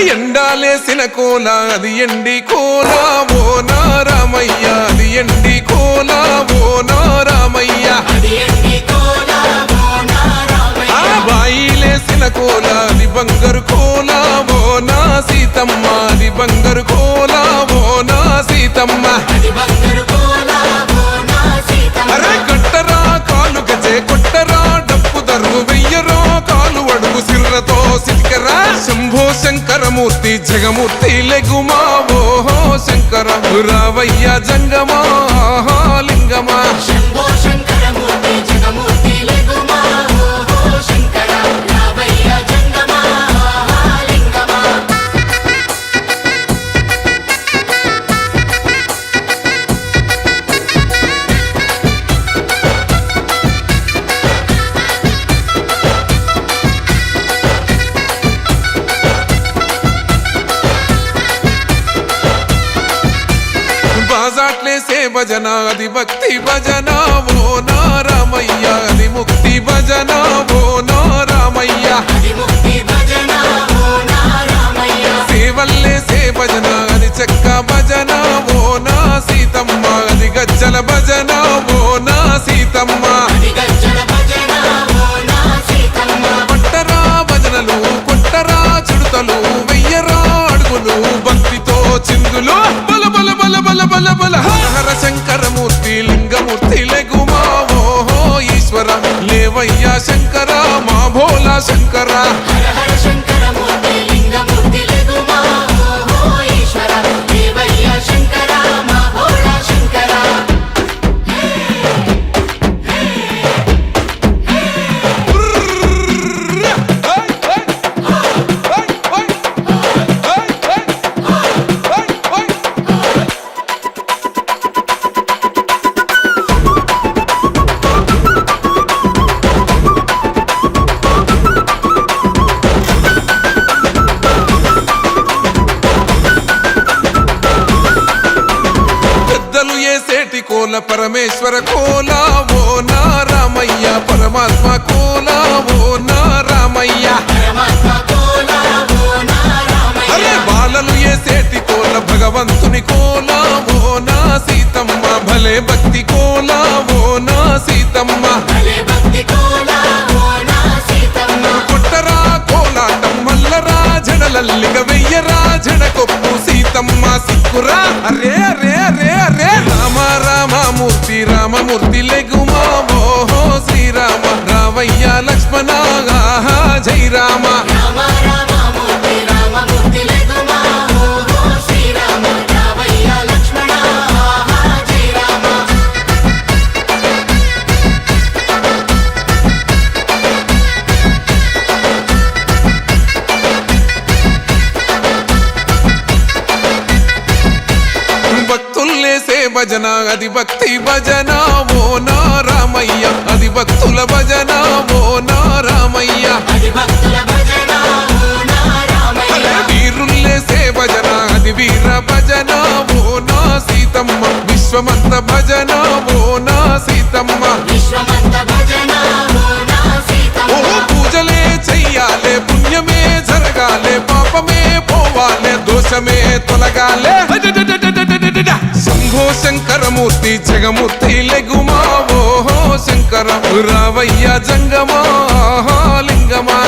ఎండాలేసిన కోల అది ఎండి కోల ఓ నారామయ్య అది ఎండి కోల ఓ నారామయ్య బాయిలేసిన కోల అది బంగారు కోల ఓ నా సీతమ్మ అది బంగారు కోల ఓ నా సీతమ్మ అరే కట్టరా కాలు గజే కొట్టరా డప్పు దరువు వెయ్యరో కాలు అడుగు సిర్రతో సిటికరా శంభో శంకరమూర్తి జగమూర్తి లెగుమా ఓహో శంకర రావయ్య జంగమా లింగమా శంభో శంకరమూర్తి జగమూర్తి లెగుమా ఓహో శంకర రావయ్య జంగమా లింగమా బాజాట్లేసే భజన అది భక్తి భజన ఓ నారామయ్య అది ముక్తి భజన ఓ నారామయ్య సేవల్లేసే భజన అది చెక్క భజన ఓ నా సీతమ్మ అది గజ్జల భజన ఓ నా సీతమ్మ పట్టరా భజనలు కొట్టరా చిడుతలు వెయ్యరా అడుగులు భక్తితో చిందులు బల బల బల బల బల బల హర శంకరమూర్తి లింగమూర్తి లెగుమా ఓహో ఈశ్వర లేవయ్యా శంకర మా భోలా శంకర సేటి కోల పరమేశ్వర కోల ఓ నారామయ్య పరమాత్మ కోల ఓ నారామయ్య అరే బాలలు ఏ సేటి కోల భగవంతుని కోల ఓ నా సీతమ్మ భలే భక్తి కోల ఓ నా సీతమ్మ కొట్టరా కోలాటం మల్లరా జడలల్లిగ వెయ్యరా జడకొప్పు సీతమ్మ సిక్కురా అరే అరే అరే అరే రామ రామమూర్తి రామమూర్తి లెగుమా ఓహో శ్రీరామ రావయ్య లక్ష్మణ జై రామ భజన అది భక్తి భజన ఓ నారామయ్య అది భక్తుల భజన ఓ నారామయ్య వీరుల్లేసే భజన అది వీర భజన ఓ నా సీతమ్మ విశ్వమంత భజన ఓ నా సీతమ్మ ఓ పూజలే చెయ్యాలే పుణ్యమే జరగాలే పాపమే పోవాలే దోషమే తొలగాలే శంభో శంకరమూర్తి జగమూర్తి లెగుమా ఓహో శంకర రావయ్య జంగమా లింగమా